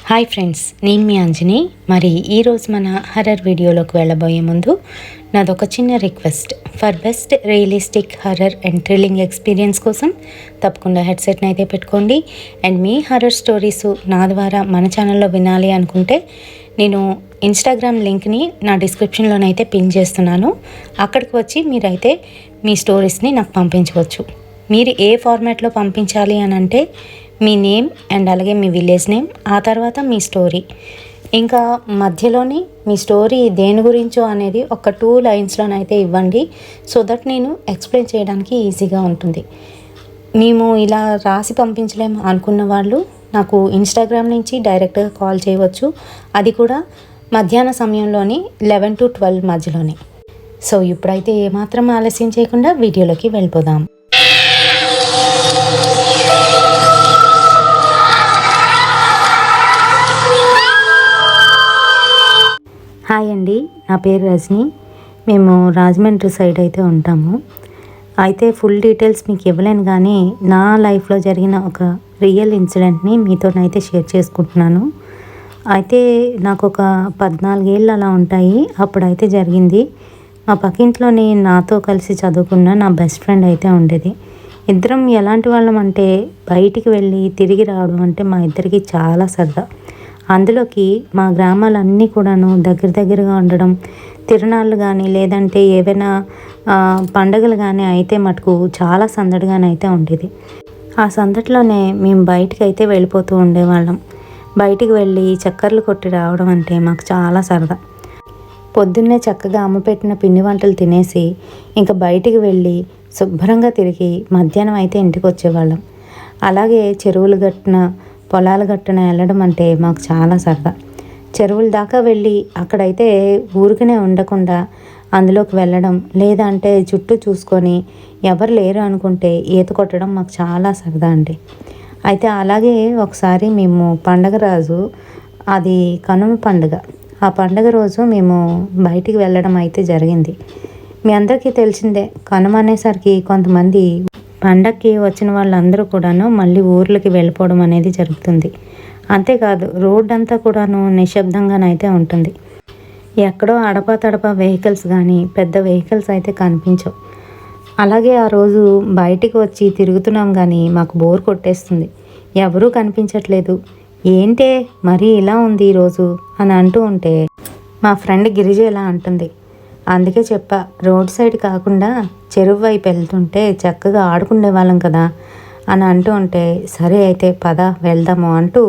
Hi friends, నేను మీ అంజని. మరి ఈరోజు మన హర్రర్ వీడియోలోకి వెళ్ళబోయే ముందు నాదొక చిన్న request. For best realistic horror and thrilling experience కోసం తప్పకుండా హెడ్సెట్ని అయితే పెట్టుకోండి. అండ్ మీ హర్రర్ స్టోరీస్ నా ద్వారా మన ఛానల్లో వినాలి అనుకుంటే నేను ఇన్స్టాగ్రామ్ లింక్ని నా డిస్క్రిప్షన్లోనైతే పిన్ చేస్తున్నాను. అక్కడికి వచ్చి మీరైతే మీ స్టోరీస్ని నాకు పంపించవచ్చు. మీరు ఏ ఫార్మాట్లో పంపించాలి అని అంటే మీ నేమ్ అండ్ అలాగే మీ విలేజ్ నేమ్, ఆ తర్వాత మీ స్టోరీ, ఇంకా మధ్యలోని మీ స్టోరీ దేని గురించో అనేది ఒక 2 లైన్స్లోనైతే ఇవ్వండి. సో దట్ నేను ఎక్స్ప్లెయిన్ చేయడానికి ఈజీగా ఉంటుంది. మేము ఇలా రాసి పంపించలేము అనుకున్న వాళ్ళు నాకు ఇన్స్టాగ్రామ్ నుంచి డైరెక్ట్గా కాల్ చేయవచ్చు. అది కూడా మధ్యాహ్న సమయంలోని 11 to 12 మధ్యలోనే. సో ఇప్పుడైతే ఏమాత్రం ఆలస్యం చేయకుండా వీడియోలోకి వెళ్ళిపోదాం. హాయ్ అండి, నా పేరు రజని. మేము రాజమండ్రి సైడ్ అయితే ఉంటాము. అయితే ఫుల్ డీటెయిల్స్ మీకు ఇవ్వలేను, కానీ నా లైఫ్లో జరిగిన ఒక రియల్ ఇన్సిడెంట్ని మీతోనైతే షేర్ చేసుకుంటున్నాను. అయితే నాకు ఒక 14 ఏళ్ళు అలా ఉంటాయి. అప్పుడైతే జరిగింది. మా పక్కింట్లోని నాతో కలిసి చదువుకున్న నా బెస్ట్ ఫ్రెండ్ అయితే ఉండేది. ఇద్దరం ఎలాంటి వాళ్ళం అంటే బయటికి వెళ్ళి తిరిగి రావడం అంటే మా ఇద్దరికి చాలా సరదా. అందులోకి మా గ్రామాలన్నీ కూడాను దగ్గరగా ఉండడం, తిరునాళ్ళు కానీ లేదంటే ఏవైనా పండగలు కానీ అయితే మటుకు చాలా సందడిగానైతే ఉండేది. ఆ సందడిలోనే మేము బయటికి అయితే వెళ్ళిపోతూ ఉండేవాళ్ళం. బయటికి వెళ్ళి చక్కర్లు కొట్టి రావడం అంటే మాకు చాలా సరదా. పొద్దున్నే చక్కగా అమ్మ పెట్టిన పిండి వంటలు తినేసి ఇంకా బయటికి వెళ్ళి శుభ్రంగా తిరిగి మధ్యాహ్నం అయితే ఇంటికి వచ్చేవాళ్ళం. అలాగే చెరువులు గట్టున పొలాల గట్టున వెళ్ళడం అంటే మాకు చాలా సరదా. చెరువుల దాకా వెళ్ళి అక్కడైతే ఊరికనే ఉండకుండా అందులోకి వెళ్ళడం, లేదంటే చుట్టూ చూసుకొని ఎవరు లేరు అనుకుంటే ఈత కొట్టడం మాకు చాలా సరదా అండి. అయితే అలాగే ఒకసారి మేము పండగ రోజు, అది కనుమ పండుగ, ఆ పండగ రోజు మేము బయటికి వెళ్ళడం అయితే జరిగింది. మీ అందరికీ తెలిసిందే, కనుమ అనేసరికి కొంతమంది పండగకి వచ్చిన వాళ్ళందరూ కూడాను మళ్ళీ ఊర్లకి వెళ్ళిపోవడం అనేది జరుగుతుంది. అంతేకాదు రోడ్ అంతా కూడాను నిశ్శబ్దంగానైతే ఉంటుంది. ఎక్కడో అడపా వెహికల్స్ కానీ పెద్ద వెహికల్స్ అయితే కనిపించవు. అలాగే ఆ రోజు బయటికి వచ్చి తిరుగుతున్నాం, కానీ మాకు బోర్ కొట్టేస్తుంది. ఎవరూ కనిపించట్లేదు. ఏంటే మరీ ఇలా ఉంది ఈరోజు అని అంటూ ఉంటే మా ఫ్రెండ్ గిరిజ ఇలా అంటుంది. అందుకే చెప్పా, రోడ్ సైడ్ కాకుండా చెరువు వైపు వెళ్తుంటే చక్కగా ఆడుకునే వాళ్ళం కదా అని అంటూ ఉంటే, సరే అయితే పద వెళ్దాము అంటూ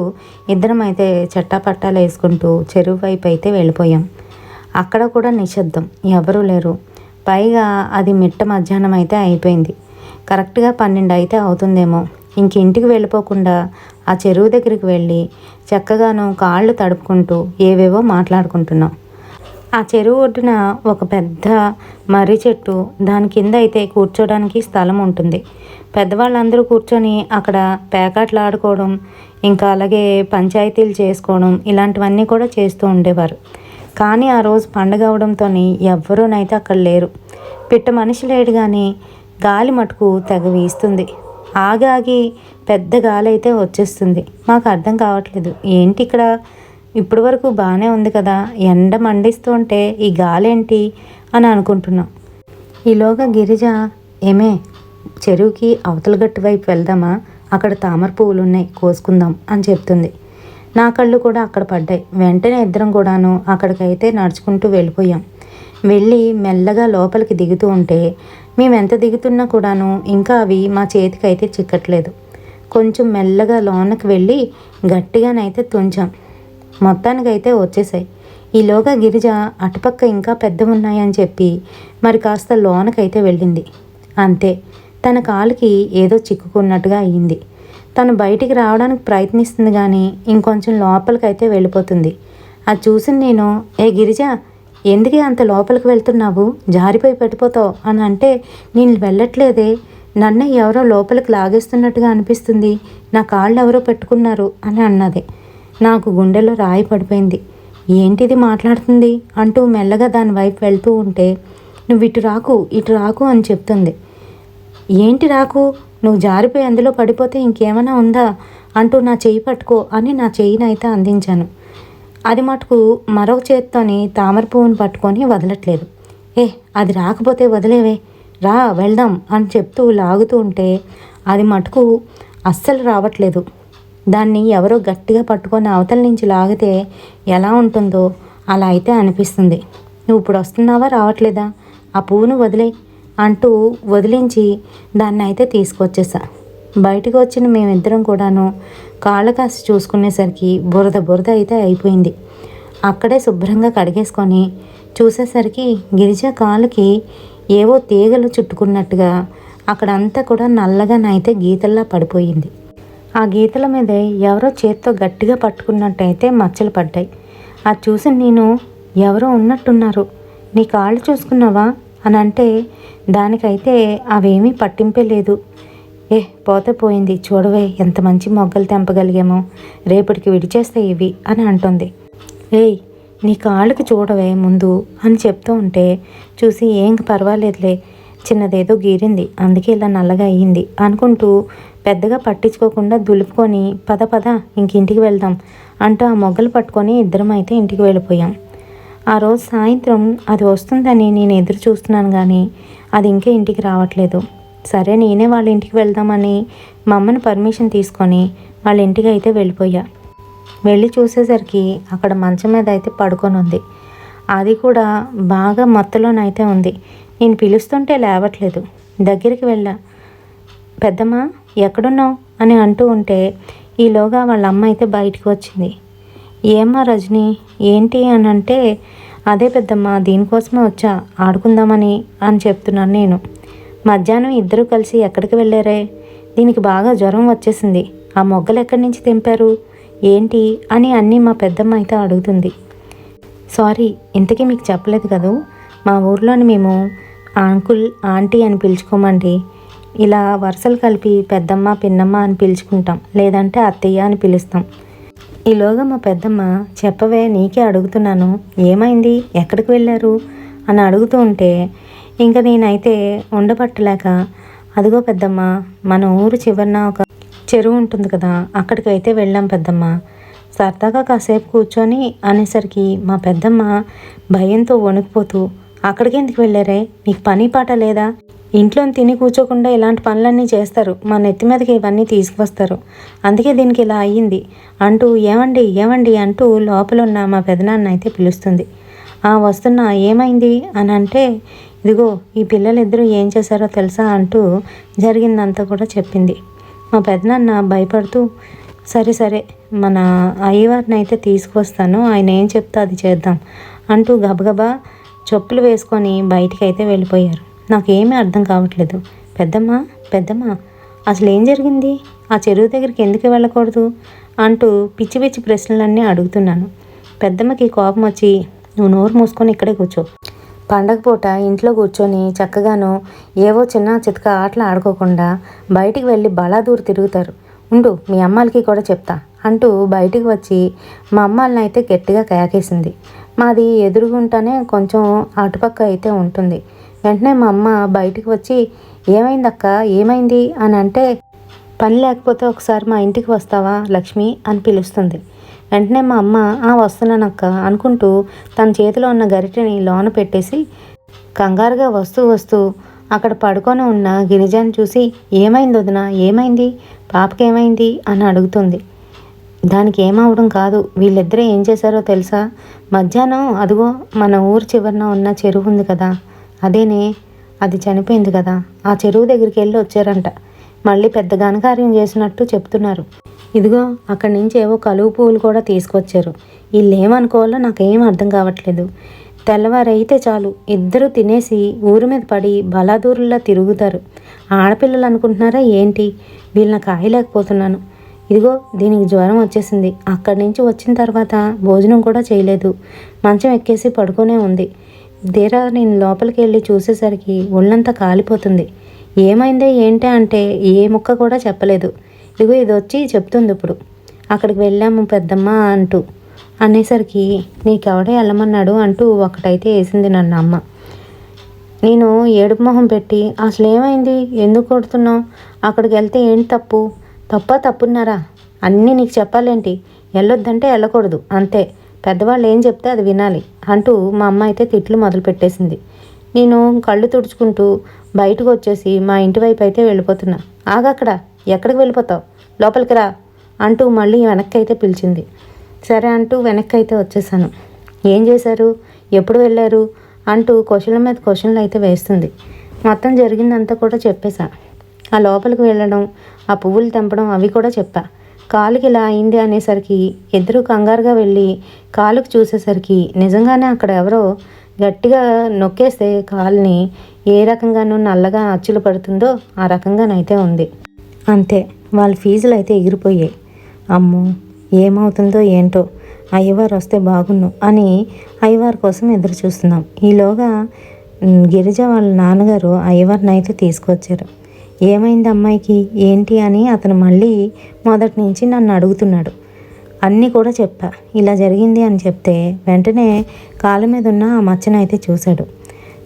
ఇద్దరం అయితే చట్టాపట్టాలు వేసుకుంటూ చెరువు వైపు అయితే వెళ్ళిపోయాం. అక్కడ కూడా నిశ్శబ్దం, ఎవరూ లేరు. పైగా అది మిట్ట మధ్యాహ్నం అయితే అయిపోయింది. కరెక్ట్గా 12 అయితే అవుతుందేమో. ఇంక ఇంటికి వెళ్ళిపోకుండా ఆ చెరువు దగ్గరికి వెళ్ళి చక్కగాను కాళ్ళు తడుపుకుంటూ ఏవేవో మాట్లాడుకుంటున్నాం. ఆ చెరువు ఒడ్డున ఒక పెద్ద మర్రి చెట్టు, దాని కింద అయితే కూర్చోడానికి స్థలం ఉంటుంది. పెద్దవాళ్ళందరూ కూర్చొని అక్కడ పేకాట్లు ఆడుకోవడం, ఇంకా అలాగే పంచాయతీలు చేసుకోవడం, ఇలాంటివన్నీ కూడా చేస్తూ ఉండేవారు. కానీ ఆ రోజు పండుగ అవడంతో ఎవ్వరూనైతే అక్కడ లేరు. పిట్ట మనిషి లేడు, కానీ గాలి మటుకు తెగ వీస్తుంది. ఆగి పెద్ద గాలి అయితే వచ్చేస్తుంది. మాకు అర్థం కావట్లేదు, ఏంటి ఇక్కడ ఇప్పటి వరకు బాగానే ఉంది కదా, ఎండ మండిస్తూ ఉంటే ఈ గాలేంటి అని అనుకుంటున్నాం. ఈలోగా గిరిజ, ఏమే చెరువుకి అవతల గట్టు వైపు వెళ్దామా, అక్కడ తామర పువ్వులు ఉన్నాయి, కోసుకుందాం అని చెప్తుంది. నా కళ్ళు కూడా అక్కడ పడ్డాయి. వెంటనే ఇద్దరం కూడాను అక్కడికైతే నడుచుకుంటూ వెళ్ళిపోయాం. వెళ్ళి మెల్లగా లోపలికి దిగుతూ ఉంటే మేము ఎంత దిగుతున్నా కూడాను ఇంకా అవి మా చేతికి అయితే చిక్కట్లేదు. కొంచెం మెల్లగా లోనకి వెళ్ళి గట్టిగానైతే తుంచాం. మొత్తానికైతే వచ్చేసాయి. ఈలోగా గిరిజ అటుపక్క ఇంకా పెద్దవి ఉన్నాయని చెప్పి మరి కాస్త లోనకైతే వెళ్ళింది. అంతే, తన కాలుకి ఏదో చిక్కుకున్నట్టుగా అయ్యింది. తను బయటికి రావడానికి ప్రయత్నిస్తుంది, కానీ ఇంకొంచెం లోపలికైతే వెళ్ళిపోతుంది. అది చూసి నేను, ఏ గిరిజ, ఎందుకే అంత లోపలికి వెళ్తున్నావు, జారిపోయి పెట్టిపోతావు అని అంటే, నేను వెళ్ళట్లేదే, నన్ను ఎవరో లోపలికి లాగేస్తున్నట్టుగా అనిపిస్తుంది, నా కాళ్ళు ఎవరో పెట్టుకున్నారు అని అన్నది. నాకు గుండెలో రాయి పడిపోయింది. ఏంటిది మాట్లాడుతుంది అంటూ మెల్లగా దాని వైపు వెళ్తూ ఉంటే, నువ్వు ఇటు రాకు అని చెప్తుంది. ఏంటి రాకు, నువ్వు జారిపోయి అందులో పడిపోతే ఇంకేమైనా ఉందా అంటూ నా చెయ్యి పట్టుకో అని నా చెయ్యినైతే అందించాను. అది మటుకు మరొక చేత్తోని తామర పువ్వును పట్టుకొని వదలట్లేదు. అది రాకపోతే వదిలేవే, రా వెళ్దాం అని చెప్తూ లాగుతూ ఉంటే అది మటుకు అస్సలు రావట్లేదు. దాన్ని ఎవరో గట్టిగా పట్టుకొని అవతల నుంచి లాగితే ఎలా ఉంటుందో అలా అయితే అనిపిస్తుంది. నువ్వు ఇప్పుడు వస్తున్నావా రావట్లేదా, ఆ పువ్వును వదిలే అంటూ వదిలించి దాన్ని అయితే తీసుకొచ్చేసా. బయటకు వచ్చిన మేమిద్దరం కూడాను కాళ్ళ కాసి చూసుకునేసరికి బురద బురద అయితే అయిపోయింది. అక్కడే శుభ్రంగా కడిగేసుకొని చూసేసరికి గిరిజ కాలుకి ఏవో తీగలు చుట్టుకున్నట్టుగా అక్కడంతా కూడా నల్లగానైతే గీతల్లా పడిపోయింది. ఆ గీతల మీదే ఎవరో చేత్తో గట్టిగా పట్టుకున్నట్టయితే మచ్చలు పడ్డాయి. అది చూసి నేను ఎవరో ఉన్నట్టున్నారు, నీ కాళ్ళు చూసుకున్నావా అని అంటే దానికైతే అవేమీ పట్టింపే లేదు. పోతే పోయింది, చూడవే ఎంత మంచి మొగ్గలు తెంపగలిగామో, రేపటికి విడిచేస్తాయి ఇవి అని అంటుంది. నీ కాళ్ళకి చూడవే ముందు అని చెప్తూ ఉంటే చూసి ఏం పర్వాలేదులే, చిన్నదేదో గీరింది అందుకే ఇలా నల్లగా అయ్యింది అనుకుంటూ పెద్దగా పట్టించుకోకుండా దులుపుకొని పద పద ఇంకింటికి వెళ్దాం అంటూ ఆ మొగ్గలు పట్టుకొని ఇద్దరం అయితే ఇంటికి వెళ్ళిపోయాం. ఆ రోజు సాయంత్రం అది వస్తుందని నేను ఎదురు చూస్తున్నాను కానీ అది ఇంకా ఇంటికి రావట్లేదు. సరే నేనే వాళ్ళ ఇంటికి వెళ్దామని మా అమ్మని పర్మిషన్ తీసుకొని వాళ్ళ ఇంటికి అయితే వెళ్ళిపోయా. వెళ్ళి చూసేసరికి అక్కడ మంచం మీద అయితే పడుకొని ఉంది. అది కూడా బాగా మత్తులోనైతే ఉంది. నేను పిలుస్తుంటే లేవట్లేదు. దగ్గరికి వెళ్ళా. పెద్దమ్మ ఎక్కడున్నావు అని అంటూ ఉంటే ఈలోగా వాళ్ళ అమ్మ అయితే బయటికి వచ్చింది. ఏమ్మా రజని ఏంటి అని అంటే, అదే పెద్దమ్మ దీనికోసమే వచ్చా ఆడుకుందామని అని చెప్తున్నాను నేను. మధ్యాహ్నం ఇద్దరు కలిసి ఎక్కడికి వెళ్ళారే, దీనికి బాగా జ్వరం వచ్చేసింది, ఆ మొగ్గలు ఎక్కడి నుంచి తెంపారు ఏంటి అని అన్నీ మా పెద్దమ్మ అయితే అడుగుతుంది. సారీ ఇంతకీ మీకు చెప్పలేదు కదూ, మా ఊర్లోని మేము అంకుల్ ఆంటీ అని పిలుచుకోమండి. ఇలా వరుసలు కలిపి పెద్దమ్మ పిన్నమ్మ అని పిలుచుకుంటాం, లేదంటే అత్తయ్య అని పిలుస్తాం. ఈలోగా మా పెద్దమ్మ చెప్పవే నీకే అడుగుతున్నాను, ఏమైంది ఎక్కడికి వెళ్ళారు అని అడుగుతూ ఉంటే ఇంకా నేనైతే ఉండబట్టలేక అదిగో పెద్దమ్మ మన ఊరు చివరన ఒక చెరువు ఉంటుంది కదా అక్కడికైతే వెళ్ళాం పెద్దమ్మ, సరదాగా కాసేపు కూర్చొని అనేసరికి మా పెద్దమ్మ భయంతో వణికిపోతూ అక్కడికి ఎందుకు వెళ్ళారే, మీకు పని పాట లేదా, ఇంట్లో తిని కూర్చోకుండా ఇలాంటి పనులన్నీ చేస్తారు, మా నెత్తి మీదకి ఇవన్నీ తీసుకువస్తారు, అందుకే దీనికి ఇలా అయ్యింది అంటూ ఏమండి ఏమండి అంటూ లోపల ఉన్న మా పెదనాన్న అయితే పిలుస్తుంది. వస్తున్నా ఏమైంది అని అంటే, ఇదిగో ఈ పిల్లలిద్దరూ ఏం చేశారో తెలుసా అంటూ జరిగిందంతా కూడా చెప్పింది. మా పెదనాన్న భయపడుతూ సరే సరే మన అయ్యవారిని అయితే తీసుకొస్తాను, ఆయన ఏం చెప్తా అది చేద్దాం అంటూ గబగబా చెప్పులు వేసుకొని బయటికి అయితే వెళ్ళిపోయారు. నాకేమీ అర్థం కావట్లేదు. పెద్దమ్మ పెద్దమ్మ అసలు ఏం జరిగింది, ఆ చెరువు దగ్గరికి ఎందుకు వెళ్ళకూడదు అంటూ పిచ్చి పిచ్చి ప్రశ్నలన్నీ అడుగుతున్నాను. పెద్దమ్మకి కోపం వచ్చి నువ్వు నోరు మూసుకొని ఇక్కడే కూర్చో, పండగ పూట ఇంట్లో కూర్చొని చక్కగాను ఏవో చిన్న చితక ఆటలు ఆడుకోకుండా బయటికి వెళ్ళి బలాదూరు తిరుగుతారు, ఉండు మీ అమ్మాలకి కూడా చెప్తా అంటూ బయటికి వచ్చి మా అమ్మాలని అయితే గట్టిగా కేకేసింది. మాది ఎదురుగుంటానే కొంచెం అటుపక్క అయితే ఉంటుంది. వెంటనే మా అమ్మ బయటికి వచ్చి ఏమైంది అక్క ఏమైంది అని అంటే, పని లేకపోతే ఒకసారి మా ఇంటికి వస్తావా లక్ష్మి అని పిలుస్తుంది. వెంటనే మా అమ్మ వస్తున్నానక్క అనుకుంటూ తన చేతిలో ఉన్న గరిటెని లోన పెట్టేసి కంగారుగా వస్తూ అక్కడ పడుకొని ఉన్న గిరిజను చూసి ఏమైంది వదిన ఏమైంది, పాపకేమైంది అని అడుగుతుంది. దానికి ఏమవడం కాదు, వీళ్ళిద్దరే ఏం చేశారో తెలుసా, మధ్యాహ్నం అదిగో మన ఊరు చివరన ఉన్న చెరువు ఉంది కదా అదేనే, అది చనిపోయింది కదా, ఆ చెరువు దగ్గరికి వెళ్ళి వచ్చారంట, మళ్ళీ పెద్ద ఘనకార్యం చేసినట్టు చెప్తున్నారు. ఇదిగో అక్కడి నుంచి ఏవో కలువ పువ్వులు కూడా తీసుకొచ్చారు. వీళ్ళు ఏమనుకోవాలో నాకేం అర్థం కావట్లేదు. తెల్లవారైతే చాలు ఇద్దరు తినేసి ఊరి మీద పడి బలాదూరులా తిరుగుతారు. ఆడపిల్లలు అనుకుంటున్నారా ఏంటి, వీళ్ళని కాయలేకపోతున్నాను. ఇదిగో దీనికి జ్వరం వచ్చేసింది, అక్కడి నుంచి వచ్చిన తర్వాత భోజనం కూడా చేయలేదు, మంచం ఎక్కేసి పడుకునే ఉంది. తీరా నేను లోపలికి వెళ్ళి చూసేసరికి ఒళ్ళంతా కాలిపోతుంది. ఏమైందే ఏంటి అంటే ఏ ముక్క కూడా చెప్పలేదు. ఇదిగో ఇది వచ్చి చెప్తుంది ఇప్పుడు, అక్కడికి వెళ్ళాము పెద్దమ్మ అంటూ అనేసరికి నీకెవడే వెళ్ళమన్నాడు అంటూ ఒకటైతే వేసింది నన్ను అమ్మ. నేను ఏడుపు మొహం పెట్టి అసలు ఏమైంది ఎందుకు కొడుతున్నావు, అక్కడికి వెళ్తే ఏంటి తప్పున్నారా, అన్నీ నీకు చెప్పాలేంటి? వెళ్ళొద్దంటే వెళ్ళకూడదు అంతే, పెద్దవాళ్ళు ఏం చెప్తే అది వినాలి అంటూ మా అమ్మ అయితే తిట్లు మొదలుపెట్టేసింది. నేను కళ్ళు తుడుచుకుంటూ బయటకు వచ్చేసి మా ఇంటి వైపు అయితే వెళ్ళిపోతున్నా. ఆగక్కడ, ఎక్కడికి వెళ్ళిపోతావు, లోపలికి రా అంటూ మళ్ళీ వెనక్కి అయితే పిలిచింది. సరే అంటూ వెనక్కి అయితే వచ్చేసాను. ఏం చేశారు, ఎప్పుడు వెళ్ళారు అంటూ క్వశ్చన్ల మీద క్వశ్చన్లు అయితే వేస్తుంది. మొత్తం జరిగిందంతా కూడా చెప్పేశా. ఆ లోపలికి వెళ్ళడం, ఆ పువ్వులు తెంపడం అవి కూడా చెప్పా. కాలుకి ఇలా అయింది అనేసరికి ఇద్దరు కంగారుగా వెళ్ళి కాలుకి చూసేసరికి నిజంగానే అక్కడ ఎవరో గట్టిగా నొక్కేస్తే కాలుని ఏ రకంగానూ నల్లగా అచ్చులు పడుతుందో ఆ రకంగానైతే ఉంది. అంతే, వాళ్ళ ఫీజులు అయితే ఎగిరిపోయాయి. అమ్మో, ఏమవుతుందో ఏంటో, అయ్యవారు వస్తే బాగున్ను అని అయ్యవారి కోసం ఎదురు చూస్తున్నాం. ఈలోగా గిరిజ వాళ్ళ నాన్నగారు అయ్యవారిని అయితే తీసుకొచ్చారు. ఏమైంది అమ్మాయికి ఏంటి అని అతను మళ్ళీ మొదటి నుంచి నన్ను అడుగుతున్నాడు. అన్నీ కూడా చెప్పా, ఇలా జరిగింది అని చెప్తే వెంటనే కాళ్ళ మీద ఉన్న ఆ మచ్చనైతే చూశాడు.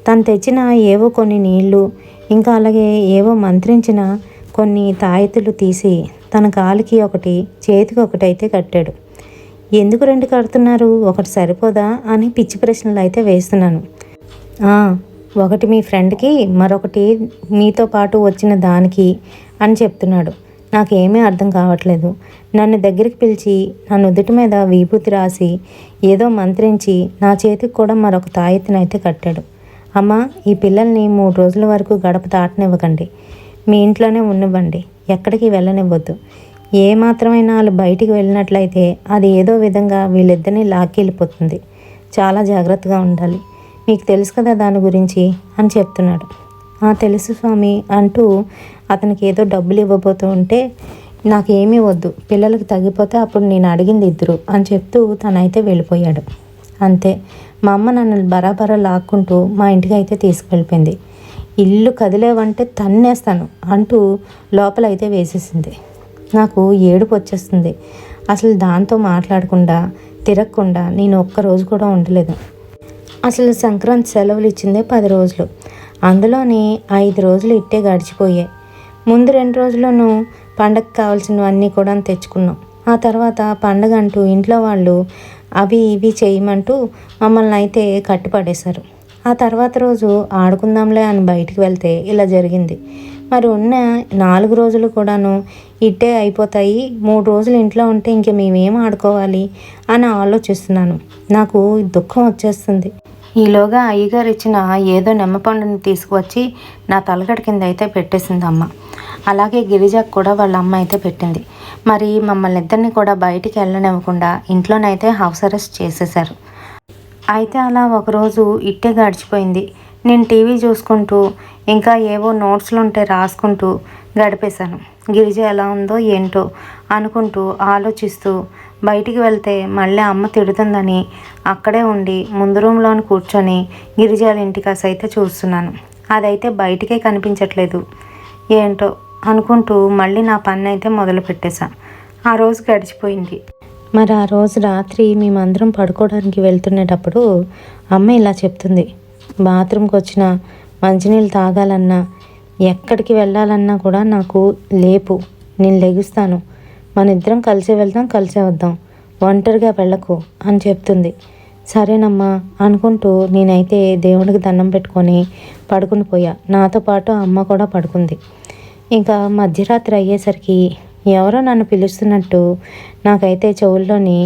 తను తెచ్చిన ఏవో కొన్ని నీళ్లు, ఇంకా అలాగే ఏవో మంత్రించిన కొన్ని తాయెత్తులు తీసి తన కాలికి ఒకటి, చేతికి ఒకటి అయితే కట్టాడు. ఎందుకు రెండు కడుతున్నారు, ఒకటి సరిపోదా అని పిచ్చి ప్రశ్నలు అయితే వేస్తున్నాను. ఒకటి మీ ఫ్రెండ్కి, మరొకటి మీతో పాటు వచ్చిన దానికి అని చెప్తున్నాడు. నాకేమీ అర్థం కావట్లేదు. నన్ను దగ్గరికి పిలిచి నా నుదుటి మీద విభూతి రాసి ఏదో మంత్రించి నా చేతికి కూడా మరొక తాయెత్తునైతే కట్టాడు. అమ్మ, ఈ పిల్లల్ని 3 రోజుల వరకు గడప దాటనివ్వకండి, మీ ఇంట్లోనే ఉండనివ్వండి, ఎక్కడికి వెళ్ళనివ్వద్దు. ఏ మాత్రమైనా వాళ్ళు బయటికి వెళ్ళినట్లయితే అది ఏదో విధంగా వీళ్ళిద్దరిని లాక్కెళ్ళిపోతుంది. చాలా జాగ్రత్తగా ఉండాలి, మీకు తెలుసు కదా దాని గురించి అని చెప్తున్నాడు. తెలుసు స్వామి అంటూ అతనికి ఏదో డబ్బులు ఇవ్వబోతూ ఉంటే నాకేమీ వద్దు, పిల్లలకు తగ్గిపోతే అప్పుడు నేను అడిగింది ఇద్దరు అని చెప్తూ తనైతే వెళ్ళిపోయాడు. అంతే, మా అమ్మ నన్ను బరాబరా లాక్కుంటూ మా ఇంటికి అయితే తీసుకెళ్ళిపోయింది. ఇల్లు కదిలేవంటే తన్నేస్తాను అంటూ లోపలైతే వేసేసింది. నాకు ఏడుపు వచ్చేస్తుంది. అసలు దాంతో మాట్లాడకుండా తిరగకుండా నేను ఒక్కరోజు కూడా ఉండలేదు. అసలు సంక్రాంతి సెలవులు ఇచ్చిందే 10 రోజులు, అందులోని 5 రోజులు ఇట్టే గడిచిపోయాయి. ముందు 2 రోజుల్లోనూ పండగకి కావాల్సినవన్నీ కూడా తెచ్చుకున్నాం. ఆ తర్వాత పండగ అంటూ ఇంట్లో వాళ్ళు అవి ఇవి చేయమంటూ మమ్మల్ని అయితే కట్టుపడేశారు. ఆ తర్వాత రోజు ఆడుకుందాంలే అని బయటికి వెళ్తే ఇలా జరిగింది. మరి ఉన్న 4 రోజులు కూడాను ఇట్టే అయిపోతాయి, 3 రోజులు ఇంట్లో ఉంటే ఇంక మేమేం ఆడుకోవాలి అని ఆలోచిస్తున్నాను. నాకు దుఃఖం వచ్చేస్తుంది. ఈలోగా అయ్యగారు ఇచ్చిన ఏదో నిమ్మపండుని తీసుకువచ్చి నా తలగడి కింద అయితే పెట్టేసింది అమ్మ. అలాగే గిరిజకు కూడా వాళ్ళ అమ్మ అయితే పెట్టింది. మరి మమ్మల్ని ఇద్దరిని కూడా బయటికి వెళ్ళనివ్వకుండా ఇంట్లోనైతే హౌస్ అరెస్ట్ చేసేశారు. అయితే అలా ఒకరోజు ఇట్టే గడిచిపోయింది. నేను టీవీ చూసుకుంటూ ఇంకా ఏవో నోట్స్లు ఉంటే రాసుకుంటూ గడిపేశాను. గిరిజ ఎలా ఉందో ఏంటో అనుకుంటూ ఆలోచిస్తూ బయటికి వెళ్తే మళ్ళీ అమ్మ తిడుతుందని అక్కడే ఉండి ముందు రూమ్లోని కూర్చొని గిరిజాల ఇంటికి అయితే చూస్తున్నాను. అదైతే బయటికే కనిపించట్లేదు. ఏంటో అనుకుంటూ మళ్ళీ నా పని అయితే మొదలు పెట్టేశా. ఆ రోజు గడిచిపోయింది. మరి ఆ రోజు రాత్రి మేమందరం పడుకోవడానికి వెళ్తునేటప్పుడు అమ్మ ఇలా చెప్తుంది. బాత్రూమ్కి వచ్చిన మంచినీళ్ళు తాగాలన్నా ఎక్కడికి వెళ్ళాలన్నా కూడా నాకు లేపు, నేను లెగుస్తాను, మన ఇద్దరం కలిసే వెళ్దాం, కలిసే వద్దాం, ఒంటరిగా వెళ్ళకు అని చెప్తుంది. సరేనమ్మా అనుకుంటూ నేనైతే దేవుడికి దండం పెట్టుకొని పడుకుని పోయా. నాతో పాటు అమ్మ కూడా పడుకుంది. ఇంకా మధ్యరాత్రి అయ్యేసరికి ఎవరో నన్ను పిలుస్తున్నట్టు నాకైతే చెవుల్లోని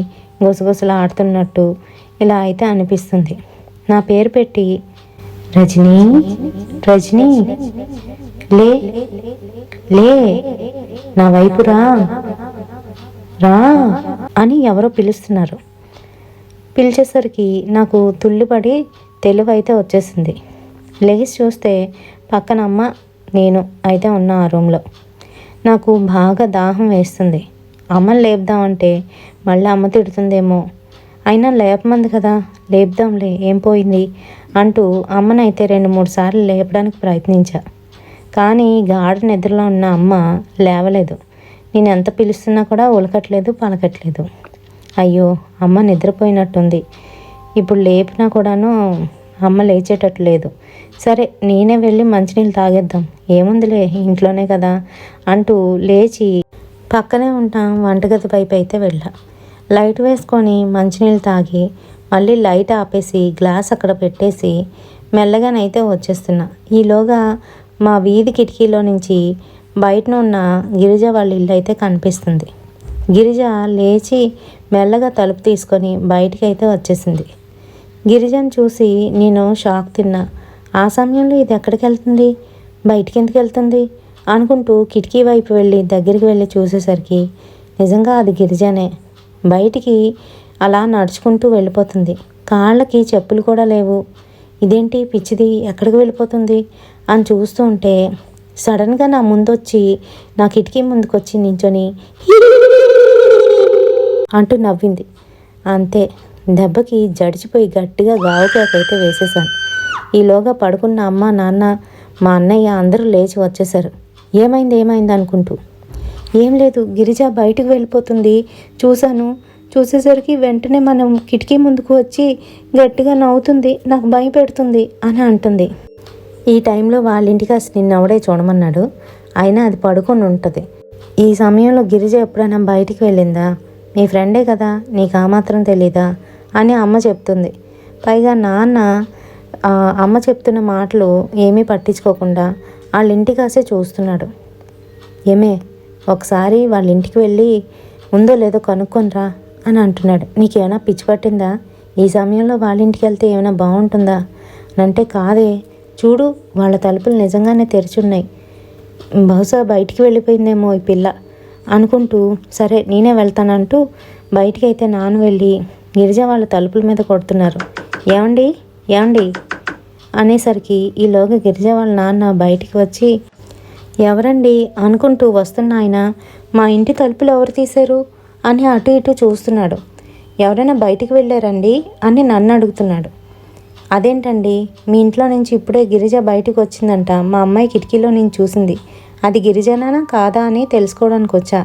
గుసగుసలు ఆడుతున్నట్టు ఇలా అయితే అనిపిస్తుంది. నా పేరు పెట్టి రజనీ, రజనీ, లే లే, నా వైపు రా రా అని ఎవరో పిలుస్తున్నారు. పిలిచేసరికి నాకు తుళ్ళిపడి తెలివైతే వచ్చేసింది. లేచి చూస్తే పక్కన అమ్మ నేను అయితే ఉన్నా ఆ రూమ్లో. నాకు బాగా దాహం వేస్తుంది. అమ్మని లేపుదామంటే మళ్ళీ అమ్మ తిడుతుందేమో, అయినా లేపమంది కదా, లేపుదాంలే ఏం పోయింది అంటూ అమ్మనైతే 2-3 సార్లు లేపడానికి ప్రయత్నించా. కానీ గాఢ నిద్రలో ఉన్న అమ్మ లేవలేదు. నేను ఎంత పిలుస్తున్నా కూడా ఉలకట్లేదు, పలకట్లేదు. అయ్యో, అమ్మ నిద్రపోయినట్టుంది. ఇప్పుడు లేపినా కూడాను అమ్మ లేచేటట్టు లేదు. సరే నేనే వెళ్ళి మంచినీళ్ళు తాగేద్దాం, ఏముందిలే ఇంట్లోనే కదా అంటూ లేచి పక్కనే ఉన్న వంటగది వైపు అయితే వెళ్ళా. లైట్ వేసుకొని మంచినీళ్ళు తాగి మళ్ళీ లైట్ ఆపేసి గ్లాస్ అక్కడ పెట్టేసి మెల్లగానైతే వచ్చేస్తున్నా. ఈలోగా మా వీధి కిటికీలో నుంచి బయటన ఉన్న గిరిజ వాళ్ళ ఇల్లు అయితే కనిపిస్తుంది. గిరిజ లేచి మెల్లగా తలుపు తీసుకొని బయటికి అయితే వచ్చేసింది. గిరిజను చూసి నేను షాక్ తిన్నా. ఆ సమయంలో ఇది ఎక్కడికి వెళ్తుంది, బయటికి ఎందుకు వెళ్తుంది అనుకుంటూ కిటికీ వైపు వెళ్ళి దగ్గరికి వెళ్ళి చూసేసరికి నిజంగా అది గిరిజనే. బయటికి అలా నడుచుకుంటూ వెళ్ళిపోతుంది. కాళ్ళకి చెప్పులు కూడా లేవు. ఇదేంటి పిచ్చిది ఎక్కడికి వెళ్ళిపోతుంది అని చూస్తూ ఉంటే సడన్గా నా ముందొచ్చి నా కిటికీ ముందుకు వచ్చి నించొని అంటూ నవ్వింది. అంతే, దెబ్బకి జడిచిపోయి గట్టిగా గావుకేకైతే వేసేసాను. ఈలోగా పడుకున్న అమ్మ, నాన్న, మా అన్నయ్య అందరూ లేచి వచ్చేశారు. ఏమైంది అనుకుంటూ. ఏం లేదు, గిరిజ బయటకు వెళ్ళిపోతుంది చూశాను. చూసేసరికి వెంటనే మనం కిటికీ ముందుకు వచ్చి గట్టిగా నవ్వుతుంది, నాకు భయపెడుతుంది అని అంటుంది. ఈ టైంలో వాళ్ళ ఇంటికి అసలు నిన్నవడే చూడమన్నాడు, అయినా అది పడుకొని ఉంటుంది. ఈ సమయంలో గిరిజ ఎప్పుడైనా బయటికి వెళ్ళిందా? మీ ఫ్రెండే కదా, నీకు ఆ మాత్రం తెలీదా అని అమ్మ చెప్తుంది. పైగా నాన్న అమ్మ చెప్తున్న మాటలు ఏమీ పట్టించుకోకుండా వాళ్ళ ఇంటికి కాసే చూస్తున్నాడు. ఏమే, ఒకసారి వాళ్ళ ఇంటికి వెళ్ళి ఉందో లేదో కనుక్కొనిరా అని అంటున్నాడు. నీకేమైనా పిచ్చి పట్టిందా? ఈ సమయంలో వాళ్ళ ఇంటికి వెళ్తే ఏమైనా బాగుంటుందా అంటే, కాదే చూడు వాళ్ళ తలుపులు నిజంగానే తెరిచున్నాయి, బహుశా బయటికి వెళ్ళిపోయిందేమో ఈ పిల్ల అనుకుంటూ, సరే నేనే వెళ్తానంటూ బయటికి అయితే నాన్న వెళ్ళి గిరిజ వాళ్ళ తలుపుల మీద కొడుతున్నారు. ఏమండి ఏమండి అనేసరికి ఈలోగా గిరిజ వాళ్ళ నాన్న బయటికి వచ్చి, ఎవరండి అనుకుంటూ వస్తున్న ఆయన, మా ఇంటి తలుపులు ఎవరు తీశారు అని అటు ఇటు చూస్తున్నాడు. ఎవరైనా బయటికి వెళ్ళారండి అని నన్ను అడుగుతున్నాడు. అదేంటండి, మీ ఇంట్లో నుంచి ఇప్పుడే గిరిజ బయటికి వచ్చిందంట, మా అమ్మాయి కిటికీలో నేను చూసింది, అది గిరిజనా కాదా అని తెలుసుకోవడానికి వచ్చా.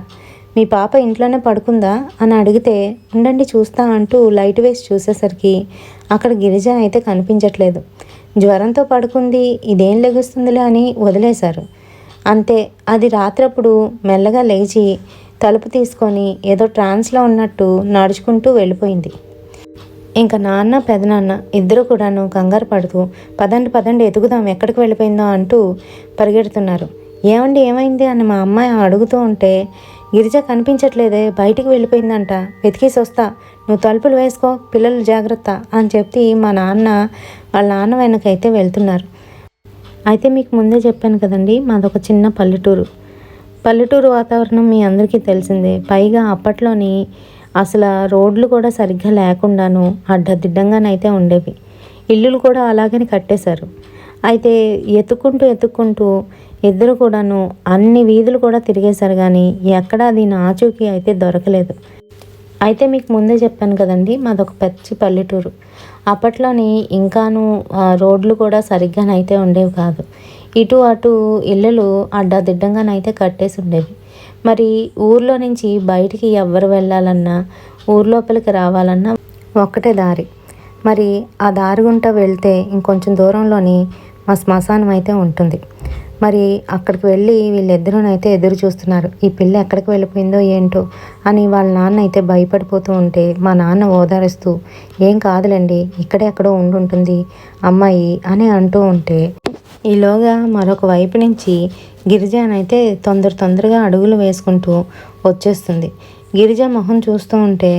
మీ పాప ఇంట్లోనే పడుకుందా అని అడిగితే, ఉండండి చూస్తా అంటూ లైట్ వేసి చూసేసరికి అక్కడ గిరిజ అయితే కనిపించట్లేదు. జ్వరంతో పడుకుంది, ఇదేం లెగుస్తుందిలే అని వదిలేశారు. అంతే, అది రాత్రప్పుడు మెల్లగా లేచి తలుపు తీసుకొని ఏదో ట్రాన్స్లో ఉన్నట్టు నడుచుకుంటూ వెళ్ళిపోయింది. ఇంకా నాన్న పెదనాన్న ఇద్దరు కూడాను కంగారు పడుతూ, పదండి ఎదుగుదాం ఎక్కడికి వెళ్ళిపోయిందో అంటూ పరిగెడుతున్నారు. ఏమైంది అని మా అమ్మాయి అడుగుతూ ఉంటే, గిరిజ కనిపించట్లేదే, బయటికి వెళ్ళిపోయిందంట, వెతికేసి వస్తా, నువ్వు తలుపులు వేసుకో, పిల్లలు జాగ్రత్త అని చెప్పి మా నాన్న వాళ్ళ నాన్న వెనకైతే వెళ్తున్నారు. అయితే మీకు ముందే చెప్పాను కదండి, మాదొక చిన్న పల్లెటూరు వాతావరణం మీ అందరికీ తెలిసిందే. పైగా అప్పట్లోని అసలు రోడ్లు కూడా సరిగ్గా లేకుండాను అడ్డదిడ్డంగానైతే ఉండేవి. ఇల్లులు కూడా అలాగని కట్టేశారు. అయితే ఎత్తుక్కుంటూ ఇద్దరు కూడాను అన్ని వీధులు కూడా తిరిగేశారు, కానీ ఎక్కడా దీని ఆచూకీ అయితే దొరకలేదు. అయితే మీకు ముందే చెప్పాను కదండి, మాదొక పచ్చి పల్లెటూరు. అప్పట్లోని ఇంకాను రోడ్లు కూడా సరిగ్గానైతే ఉండేవి కాదు. ఇటు అటు ఇళ్ళలు అడ్డదిడ్డంగానైతే కట్టేసి ఉండేవి. మరి ఊర్లో నుంచి బయటికి ఎవరు వెళ్ళాలన్నా, ఊర్లోపలికి రావాలన్నా ఒక్కటే దారి. మరి ఆ దారి గుంటా వెళ్తే ఇంకొంచెం దూరంలోని మా శ్మశానం అయితే ఉంటుంది. మరి అక్కడికి వెళ్ళి వీళ్ళిద్దరూనైతే ఎదురు చూస్తున్నారు, ఈ పిల్ల ఎక్కడికి వెళ్ళిపోయిందో ఏంటో అని. వాళ్ళ నాన్న అయితే భయపడిపోతూ ఉంటే మా నాన్న ఓదారుస్తూ, ఏం కాదులేండి, ఇక్కడే ఎక్కడో ఉండుంటుంది అమ్మాయి అని అంటూ ఉంటే, ఈలోగా మరొక వైపు నుంచి గిరిజనైతే తొందరగా అడుగులు వేసుకుంటూ వచ్చేస్తుంది. గిరిజ మొహం చూస్తూ ఉంటే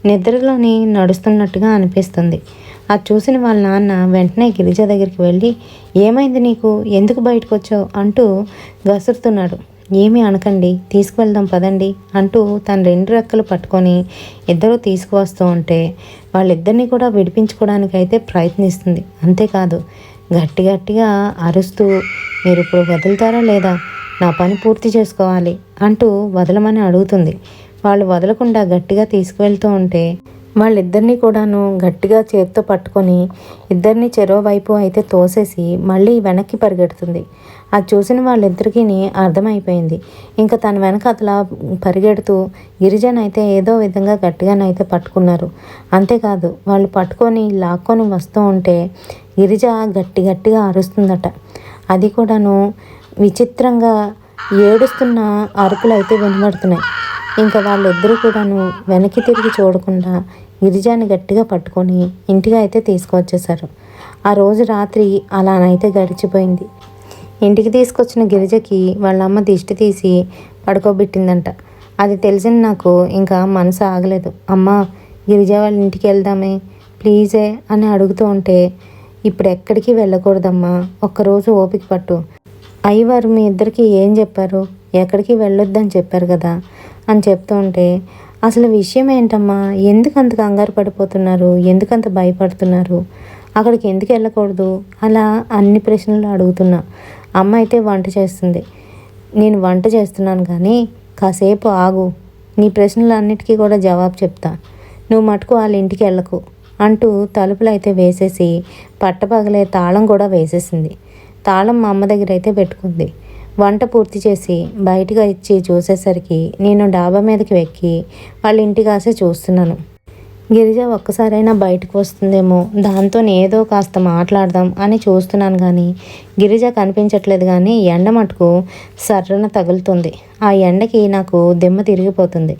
నిద్రలోని నడుస్తున్నట్టుగా అనిపిస్తుంది. అది చూసిన వాళ్ళ నాన్న వెంటనే గిరిజ దగ్గరికి వెళ్ళి, ఏమైంది నీకు, ఎందుకు బయటకు వచ్చావు అంటూ గసురుతున్నాడు. ఏమీ అనకండి, తీసుకువెళ్దాం పదండి అంటూ తన రెండు రెక్కలు పట్టుకొని ఇద్దరూ తీసుకువస్తూ ఉంటే వాళ్ళిద్దరినీ కూడా విడిపించుకోవడానికైతే ప్రయత్నిస్తుంది. అంతేకాదు గట్టిగా అరుస్తూ, మీరు ఇప్పుడు వదులుతారా లేదా, నా పని పూర్తి చేసుకోవాలి అంటూ వదలమని అడుగుతుంది. వాళ్ళు వదలకుండా గట్టిగా తీసుకువెళ్తూ ఉంటే వాళ్ళిద్దరినీ కూడాను గట్టిగా చేత్తో పట్టుకొని ఇద్దరిని చెరో వైపు అయితే తోసేసి మళ్ళీ వెనక్కి పరిగెడుతుంది. అది చూసిన వాళ్ళిద్దరికీ అర్థమైపోయింది. ఇంకా తన వెనక అతలా పరిగెడుతూ గిరిజన అయితే ఏదో విధంగా గట్టిగానైతే పట్టుకున్నారు. అంతేకాదు వాళ్ళు పట్టుకొని లాక్కొని వస్తూ ఉంటే గిరిజ గట్టిగా అరుస్తుందట. అది కూడాను విచిత్రంగా ఏడుస్తున్న అరుపులు అయితే వినబడుతున్నాయి. ఇంకా వాళ్ళిద్దరూ కూడాను వెనక్కి తిరిగి చూడకుండా గిరిజాని గట్టిగా పట్టుకొని ఇంటికి అయితే తీసుకువచ్చేశారు. ఆ రోజు రాత్రి అలానైతే గడిచిపోయింది. ఇంటికి తీసుకొచ్చిన గిరిజకి వాళ్ళమ్మ దిష్టి తీసి పడుకోబెట్టిందంట. అది తెలిసిన నాకు ఇంకా మనసు ఆగలేదు. అమ్మ, గిరిజ వాళ్ళ ఇంటికి వెళ్దామే ప్లీజే అని అడుగుతూ ఉంటే, ఇప్పుడు ఎక్కడికి వెళ్ళకూడదమ్మా, ఒక్కరోజు ఓపిక పట్టు. అయ్యవారు మీ ఇద్దరికి ఏం చెప్పారు, ఎక్కడికి వెళ్ళొద్దని చెప్పారు కదా అని చెప్తూ ఉంటే, అసలు విషయం ఏంటమ్మా, ఎందుకంత కంగారు పడిపోతున్నారు, ఎందుకంత భయపడుతున్నారు, అక్కడికి ఎందుకు వెళ్ళకూడదు, అలా అన్ని ప్రశ్నలు అడుగుతున్నా. అమ్మ అయితే వంట చేస్తుంది. నేను వంట చేస్తున్నాను కానీ కాసేపు ఆగు, నీ ప్రశ్నలన్నిటికీ కూడా జవాబు చెప్తా, నువ్వు మటుకు వాళ్ళ ఇంటికి వెళ్ళకు అంటూ తలుపులు అయితే వేసేసి పట్టపగలే తాళం కూడా వేసేసింది. తాళం మా అమ్మ దగ్గర అయితే పెట్టుకుంది. వంట పూర్తి చేసి బయటకు ఇచ్చి చూసేసరికి నేను డాబా మీదకి ఎక్కి వాళ్ళ ఇంటి కాసే చూస్తున్నాను. గిరిజ ఒక్కసారైనా బయటకు వస్తుందేమో, దాంతో ఏదో కాస్త మాట్లాడదాం అని చూస్తున్నాను కానీ గిరిజ కనిపించట్లేదు. కానీ ఎండ మటుకు సర్రన తగులుతుంది. ఆ ఎండకి నాకు దిమ్మ తిరిగిపోతుంది.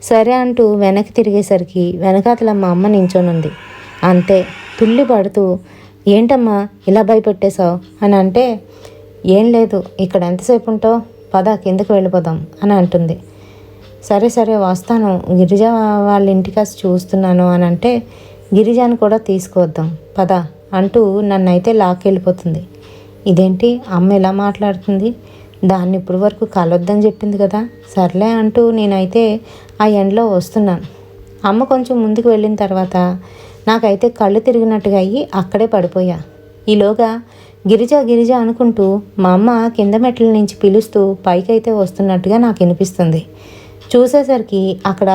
సరే అంటూ వెనక్కి తిరిగేసరికి వెనకాతల మా అమ్మ నించోనుంది. అంతే తుల్లి పడుతూ, ఏంటమ్మా ఇలా భయపెట్టేశావు అని అంటే, ఏం లేదు, ఇక్కడ ఎంతసేపు ఉంటావు, పద కిందకి వెళ్ళిపోదాం అని అంటుంది. సరే సరే వస్తాను, గిరిజ వాళ్ళ ఇంటికి చూస్తున్నాను అని అంటే, గిరిజాని కూడా తీసుకువద్దాం పద అంటూ నన్నైతే లాక్కెళ్ళిపోతుంది. ఇదేంటి అమ్మ ఇలా మాట్లాడుతుంది, దాన్ని ఇప్పుడు వరకు కలొద్దని చెప్పింది కదా, సర్లే అంటూ నేనైతే ఆ ఎండలో వస్తున్నాను. అమ్మ కొంచెం ముందుకు వెళ్ళిన తర్వాత నాకైతే కళ్ళు తిరిగినట్టుగా అయ్యి అక్కడే పడిపోయా. ఈలోగా గిరిజ గిరిజ అనుకుంటూ మా అమ్మ కింద మెట్ల నుంచి పిలుస్తూ పైకైతే వస్తున్నట్టుగా నాకు వినిపిస్తుంది. చూసేసరికి అక్కడ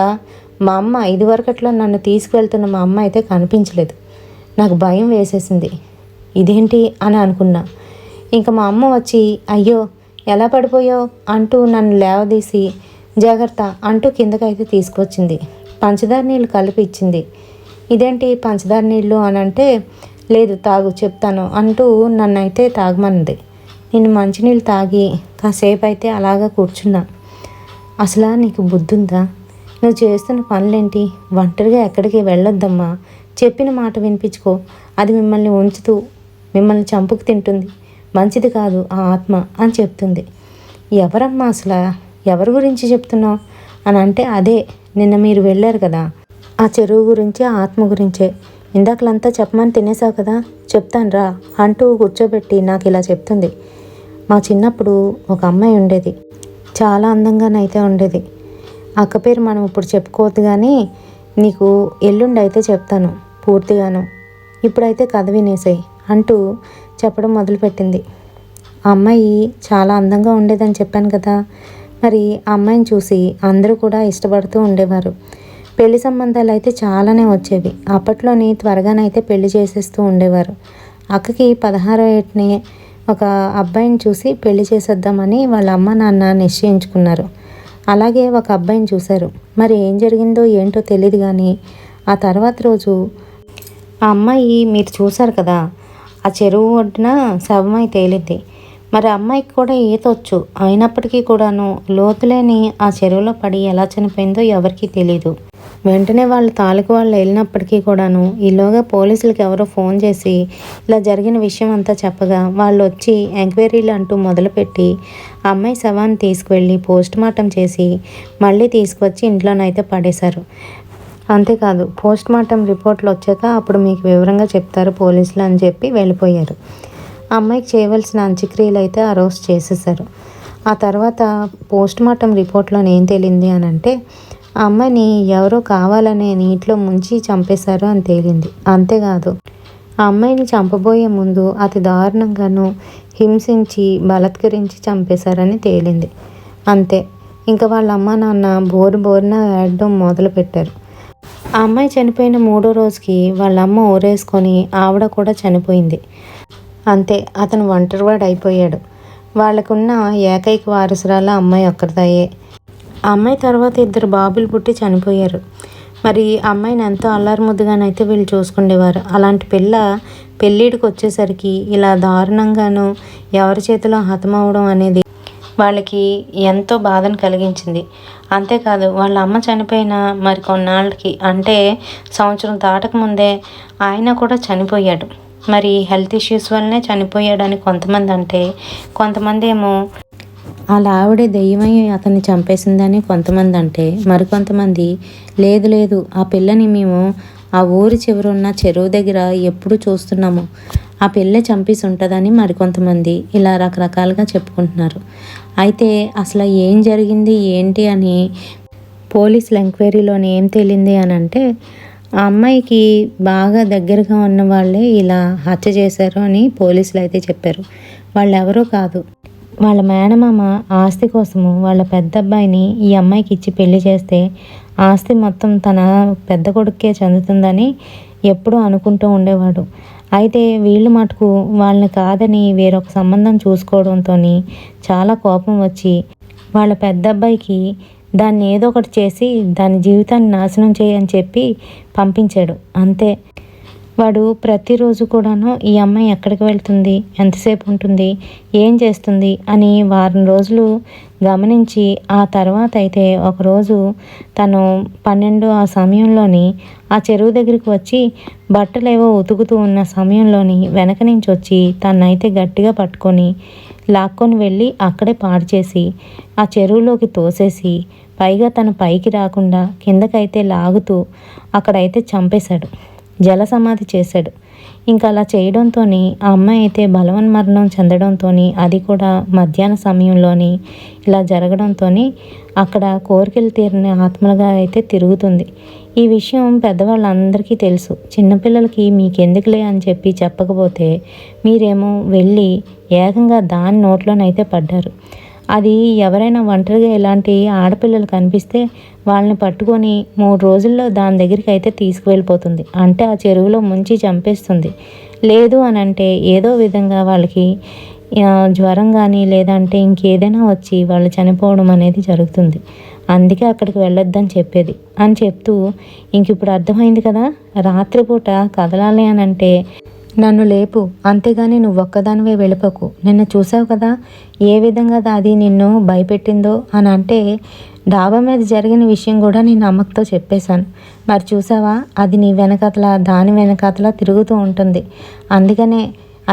మా అమ్మ ఇదివరకట్లో నన్ను తీసుకువెళ్తున్న మా అమ్మ అయితే కనిపించలేదు. నాకు భయం వేసేసింది. ఇదేంటి అని అనుకున్నా. ఇంకా మా అమ్మ వచ్చి, అయ్యో ఎలా పడిపోయావు అంటూ నన్ను లేవదీసి జాగ్రత్త అంటూ కిందకైతే తీసుకొచ్చింది. పంచదార నీళ్ళు కలిపి ఇచ్చింది. ఇదేంటి పంచదార నీళ్ళు అని అంటే, లేదు తాగు చెప్తాను అంటూ నన్ను అయితే తాగమన్నది. నేను మంచినీళ్ళు తాగి కాసేపు అయితే అలాగా కూర్చున్నా. అసలు నీకు బుద్ధుందా, నువ్వు చేస్తున్న పనులేంటి, ఒంటరిగా ఎక్కడికి వెళ్ళొద్దమ్మా, చెప్పిన మాట వినిపించుకో, అది మిమ్మల్ని ఉంచుతూ మిమ్మల్ని చంపుకు తింటుంది, మంచిది కాదు ఆ ఆత్మ అని చెప్తుంది. ఎవరమ్మా అసలు, ఎవరి గురించి చెప్తున్నావు అని అంటే, అదే నిన్న మీరు వెళ్ళారు కదా ఆ చెరువు గురించి, ఆ ఆత్మ గురించే, ఇందాకలంతా చెప్పమని తినేసావు కదా, చెప్తాను రా అంటూ కూర్చోబెట్టి నాకు ఇలా చెప్తుంది. మా చిన్నప్పుడు ఒక అమ్మాయి ఉండేది, చాలా అందంగానైతే ఉండేది. అక్క పేరు మనం ఇప్పుడు చెప్పుకోవద్దు కానీ నీకు ఎల్లుండి అయితే చెప్తాను పూర్తిగాను, ఇప్పుడైతే కథ వినేసాయి అంటూ చెప్పడం మొదలుపెట్టింది. ఆ అమ్మాయి చాలా అందంగా ఉండేదని చెప్పాను కదా, మరి ఆ అమ్మాయిని చూసి అందరూ కూడా ఇష్టపడుతూ ఉండేవారు. పెళ్లి సంబంధాలు అయితే చాలానే వచ్చేవి. అప్పట్లోని త్వరగానైతే పెళ్లి చేసేస్తూ ఉండేవారు. అక్కకి 16వ ఏటనే ఒక అబ్బాయిని చూసి పెళ్లి చేసేద్దామని వాళ్ళ అమ్మ నాన్న నిశ్చయించుకున్నారు. అలాగే ఒక అబ్బాయిని చూశారు. మరి ఏం జరిగిందో ఏంటో తెలియదు కానీ ఆ తర్వాత రోజు ఆ అమ్మాయి మీరు చూశారు కదా, ఆ చెరువు ఒడ్డున శవమై తేలింది. మరి అమ్మాయికి కూడా ఈతొచ్చు, అయినప్పటికీ కూడాను లోతులేని ఆ చెరువులో పడి ఎలా చనిపోయిందో ఎవరికీ తెలీదు. వెంటనే వాళ్ళు తాలూకు వాళ్ళు వెళ్ళినప్పటికీ కూడాను ఈలోగా పోలీసులకు ఎవరో ఫోన్ చేసి ఇలా జరిగిన విషయం అంతా చెప్పగా వాళ్ళు వచ్చి ఎంక్వైరీలు అంటూ మొదలుపెట్టి ఆ అమ్మాయి శవాన్ని తీసుకువెళ్ళి పోస్ట్ మార్టం చేసి మళ్ళీ తీసుకువచ్చి ఇంట్లోనైతే పడేశారు. అంతేకాదు పోస్ట్ మార్టం రిపోర్ట్లు వచ్చాక అప్పుడు మీకు వివరంగా చెప్తారు పోలీసులు అని చెప్పి వెళ్ళిపోయారు. ఆ అమ్మాయికి చేయవలసిన అంత్యక్రియలు అయితే ఆ రోజు చేసేసారు. ఆ తర్వాత పోస్ట్ మార్టం రిపోర్ట్లో ఏం తేలింది అని అంటే, ఆ అమ్మాయిని ఎవరో కావాలనే నీటిలో ముంచి చంపేశారు అని తేలింది. అంతేకాదు ఆ అమ్మాయిని చంపబోయే ముందు అతి దారుణంగాను హింసించి బలాత్కరించి చంపేశారని తేలింది. అంతే, ఇంకా వాళ్ళ అమ్మ నాన్న బోరున ఏడడం మొదలుపెట్టారు. ఆ అమ్మాయి చనిపోయిన 3వ రోజుకి వాళ్ళ అమ్మ ఊరేసుకొని ఆవిడ కూడా చనిపోయింది. అంతే, అతను ఒంటరివాడు అయిపోయాడు. వాళ్ళకున్న ఏకైక వారసురాలు అమ్మాయి ఒక్కరిదయ్యే. ఆ అమ్మాయి తర్వాత 2 బాబులు పుట్టి చనిపోయారు. మరి అమ్మాయిని ఎంతో అల్లారుముద్దుగానైతే వీళ్ళు చూసుకునేవారు. అలాంటి పెళ్ళిడికి వచ్చేసరికి ఇలా దారుణంగాను ఎవరి చేతిలో హతమవడం అనేది వాళ్ళకి ఎంతో బాధను కలిగించింది. అంతేకాదు వాళ్ళ అమ్మ చనిపోయిన మరి కొన్నాళ్ళకి, అంటే సంవత్సరం దాటకముందే ఆయన కూడా చనిపోయాడు. మరి హెల్త్ ఇష్యూస్ వల్లనే చనిపోయాడని కొంతమంది అంటే, కొంతమంది ఏమో వాళ్ళ ఆవిడే దెయ్యమై అతన్ని చంపేసిందని కొంతమంది అంటే, మరికొంతమంది లేదు లేదు ఆ పిల్లని మేము ఆ ఊరి చివరున్న చెరువు దగ్గర ఎప్పుడు చూస్తున్నాము, ఆ పిల్లే చంపేసి ఉంటుందని మరికొంతమంది ఇలా రకరకాలుగా చెప్పుకుంటున్నారు. అయితే అసలు ఏం జరిగింది ఏంటి అని పోలీసుల ఎంక్వైరీలోని ఏం తేలింది అని అంటే, ఆ అమ్మాయికి బాగా దగ్గరగా ఉన్న వాళ్ళే ఇలా హత్య చేశారు అని పోలీసులు అయితే చెప్పారు. వాళ్ళు ఎవరో కాదు, వాళ్ళ మేనమామ ఆస్తి కోసము వాళ్ళ పెద్ద అబ్బాయిని ఈ అమ్మాయికి ఇచ్చి పెళ్లి చేస్తే ఆస్తి మొత్తం తన పెద్ద కొడుక్కే చెందుతుందని ఎప్పుడూ అనుకుంటూ ఉండేవాడు. అయితే వీళ్ళు మటుకు వాళ్ళని కాదని వేరొక సంబంధం చూసుకోవడంతో చాలా కోపం వచ్చి వాళ్ళ పెద్ద అబ్బాయికి దాన్ని ఏదో ఒకటి చేసి దాని జీవితాన్ని నాశనం చేయని చెప్పి పంపించాడు. అంతే. వాడు ప్రతిరోజు కూడాను ఈ అమ్మాయి ఎక్కడికి వెళ్తుంది, ఎంతసేపు ఉంటుంది, ఏం చేస్తుంది అని వారం రోజులు గమనించి, ఆ తర్వాత అయితే ఒకరోజు తను 12 ఆ సమయంలోని ఆ చెరువు దగ్గరికి వచ్చి బట్టలేవో ఉతుకుతూ ఉన్న సమయంలోని వెనక నుంచి వచ్చి తనైతే గట్టిగా పట్టుకొని లాక్కొని వెళ్ళి అక్కడే పాడు చేసి ఆ చెరువులోకి తోసేసి, పైగా తను పైకి రాకుండా కిందకైతే లాగుతూ అక్కడైతే చంపేశాడు, జల సమాధి చేశాడు. ఇంకా అలా చేయడంతో ఆ అమ్మాయి అయితే బలవన్మరణం చెందడంతో, అది కూడా మధ్యాహ్న సమయంలోని ఇలా జరగడంతో అక్కడ కోరికలు తీరిన ఆత్మలుగా అయితే తిరుగుతుంది. ఈ విషయం పెద్దవాళ్ళందరికీ తెలుసు. చిన్నపిల్లలకి మీకెందుకులే అని చెప్పి చెప్పకపోతే మీరేమో వెళ్ళి ఏకంగా దాని నోట్లోనైతే పడ్డారు. అది ఎవరైనా ఒంటరిగా ఇలాంటి ఆడపిల్లలు కనిపిస్తే వాళ్ళని పట్టుకొని 3 రోజుల్లో దాని దగ్గరికి అయితే తీసుకువెళ్ళిపోతుంది. అంటే ఆ చెరువులో ముంచి చంపేస్తుంది. లేదు అని అంటే ఏదో విధంగా వాళ్ళకి జ్వరం కానీ లేదంటే ఇంకేదైనా వచ్చి వాళ్ళు చనిపోవడం అనేది జరుగుతుంది. అందుకే అక్కడికి వెళ్ళొద్దని చెప్పేది అని చెప్తూ, ఇంక ఇప్పుడు అర్థమైంది కదా, రాత్రిపూట కదలాలి అని అంటే నన్ను లేపు, అంతేగాని నువ్వు ఒక్కదానివే వెళ్ళిపోకు. నిన్న చూసావు కదా ఏ విధంగా అది నిన్ను భయపెట్టిందో అని అంటే, డాబా మీద జరిగిన విషయం కూడా నేను అమ్మతో చెప్పేశాను. మరి చూసావా, అది నీ వెనకతల దాని వెనకతల తిరుగుతూ ఉంటుంది, అందుకనే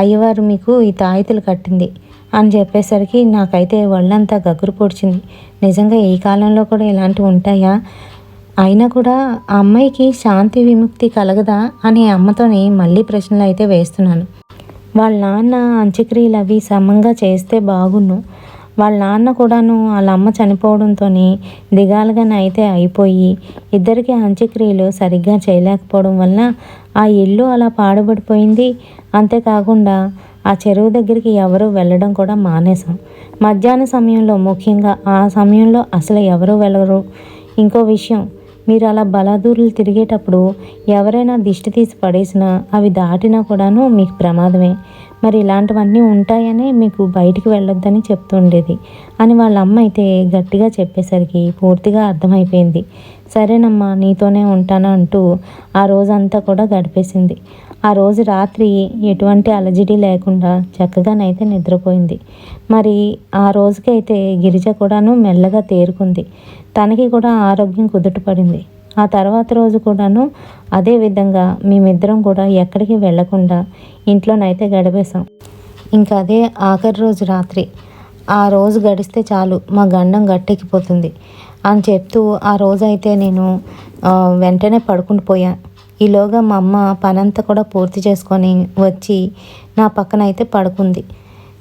అయ్యవారు మీకు ఈ తాయితులు కట్టింది అని చెప్పేసరికి నాకైతే ఒళ్ళంతా గగురు పొడిచింది. నిజంగా ఈ కాలంలో కూడా ఇలాంటివి ఉంటాయా? అయినా కూడా ఆ అమ్మాయికి శాంతి విముక్తి కలగదా అని అమ్మతోని మళ్ళీ ప్రశ్నలు అయితే వేస్తున్నాను. వాళ్ళ నాన్న అంత్యక్రియలు అవి సమంగా చేస్తే బాగున్ను. వాళ్ళ నాన్న కూడాను వాళ్ళ అమ్మ చనిపోవడంతో దిగాలుగానైతే అయిపోయి ఇద్దరికి అంత్యక్రియలు సరిగ్గా చేయలేకపోవడం వల్ల ఆ ఇల్లు అలా పాడుపడిపోయింది. అంతేకాకుండా ఆ చెరువు దగ్గరికి ఎవరు వెళ్ళడం కూడా మానేశాం. మధ్యాహ్న సమయంలో ముఖ్యంగా ఆ సమయంలో అసలు ఎవరు వెళ్ళరు. ఇంకో విషయం, మీరు అలా బలాదూరులు తిరిగేటప్పుడు ఎవరైనా దిష్టి తీసి పడేసినా అవి దాటినా కూడాను మీకు ప్రమాదమే. మరి ఇలాంటివన్నీ ఉంటాయని మీకు బయటికి వెళ్ళొద్దని చెప్తుండేది అని వాళ్ళ అమ్మ అయితే గట్టిగా చెప్పేసరికి పూర్తిగా అర్థమైపోయింది. సరేనమ్మా నీతోనే ఉంటాను అంటూ ఆ రోజంతా కూడా గడిపేసింది. ఆ రోజు రాత్రి ఎటువంటి అలజడి లేకుండా చక్కగానైతే నిద్రపోయింది. మరి ఆ రోజుకైతే గిరిజ కూడాను మెల్లగా తేరుకుంది. తనకి కూడా ఆరోగ్యం కుదుటపడింది. ఆ తర్వాత రోజు కూడాను అదే విధంగా మేమిద్దరం కూడా ఎక్కడికి వెళ్ళకుండా ఇంట్లోనైతే గడిపేశాం. ఇంకా అదే ఆఖరి రోజు రాత్రి. ఆ రోజు గడిస్తే చాలు మా గండం గట్టెక్కిపోతుంది అని చెప్తూ ఆ రోజైతే నేను వెంటనే పడుకుని పోయాను. ఈలోగా మా అమ్మ పనంతా కూడా పూర్తి చేసుకొని వచ్చి నా పక్కన అయితే పడుకుంది.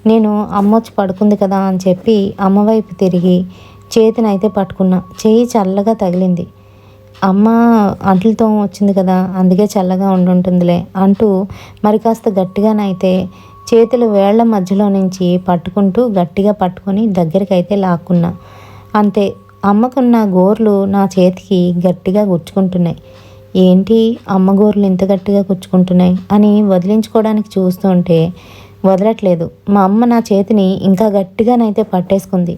నేను అమ్మ వచ్చి పడుకుంది కదా అని చెప్పి అమ్మ వైపు తిరిగి చేతినైతే పట్టుకున్నా. చెయ్యి చల్లగా తగిలింది. అమ్మ అంట్లతో వచ్చింది కదా అందుకే చల్లగా ఉండుంటుందిలే అంటూ మరి కాస్త గట్టిగానైతే చేతులు వేళ్ల మధ్యలో నుంచి పట్టుకుంటూ గట్టిగా పట్టుకొని దగ్గరికి అయితే లాక్కున్నా. అంతే, అమ్మకున్న గోర్లు నా చేతికి గట్టిగా గుచ్చుకుంటున్నాయి. ఏంటి అమ్మ గోర్లు ఇంత గట్టిగా గుచ్చుకుంటున్నాయి అని వదిలించుకోవడానికి చూస్తుంటే వదలట్లేదు. మా అమ్మ నా చేతిని ఇంకా గట్టిగానైతే పట్టేసుకుంది.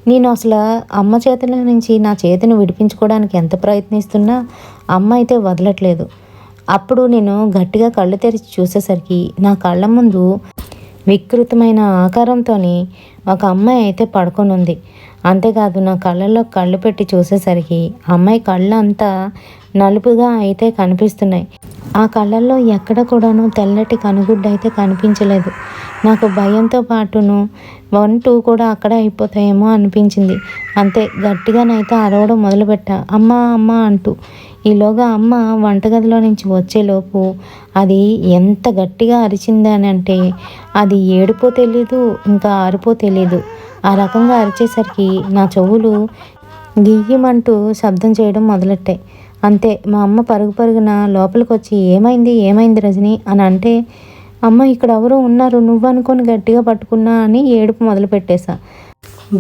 నేను అసలు అమ్మ చేతుల నుంచి నా చేతిని విడిపించుకోవడానికి ఎంత ప్రయత్నిస్తున్నా అమ్మ అయితే వదలట్లేదు. అప్పుడు నేను గట్టిగా కళ్ళు తెరిచి చూసేసరికి నా కళ్ళ ముందు వికృతమైన ఆకారంతో ఒక అమ్మాయి అయితే పడుకొని ఉంది. అంతేకాదు నా కళ్ళల్లో కళ్ళు పెట్టి చూసేసరికి అమ్మాయి కళ్ళు అంతా నలుపుగా అయితే కనిపిస్తున్నాయి. ఆ కళ్ళల్లో ఎక్కడ కూడాను తెల్లటి కనుగుడ్డ అయితే కనిపించలేదు. నాకు భయంతో పాటును 1, 2 కూడా అక్కడే అయిపోతాయేమో అనిపించింది. అంతే గట్టిగానైతే అరవడం మొదలుపెట్టా, అమ్మ అమ్మ అంటూ. ఈలోగా అమ్మ వంటగదిలో నుంచి వచ్చేలోపు అది ఎంత గట్టిగా అరిచిందని అంటే అది ఏడుపో తెలీదు, ఇంకా అరుపో తెలీదు. ఆ రకంగా అరిచేసరికి నా చెవులు గియ్యమంటూ శబ్దం చేయడం మొదలెట్టాయి. అంతే మా అమ్మ పరుగు పరుగున లోపలికి వచ్చి ఏమైంది ఏమైంది రజని అని అంటే, అమ్మ ఇక్కడ ఎవరో ఉన్నారు నువ్వు అనుకొని గట్టిగా పట్టుకున్నా అని ఏడుపు మొదలుపెట్టేశా.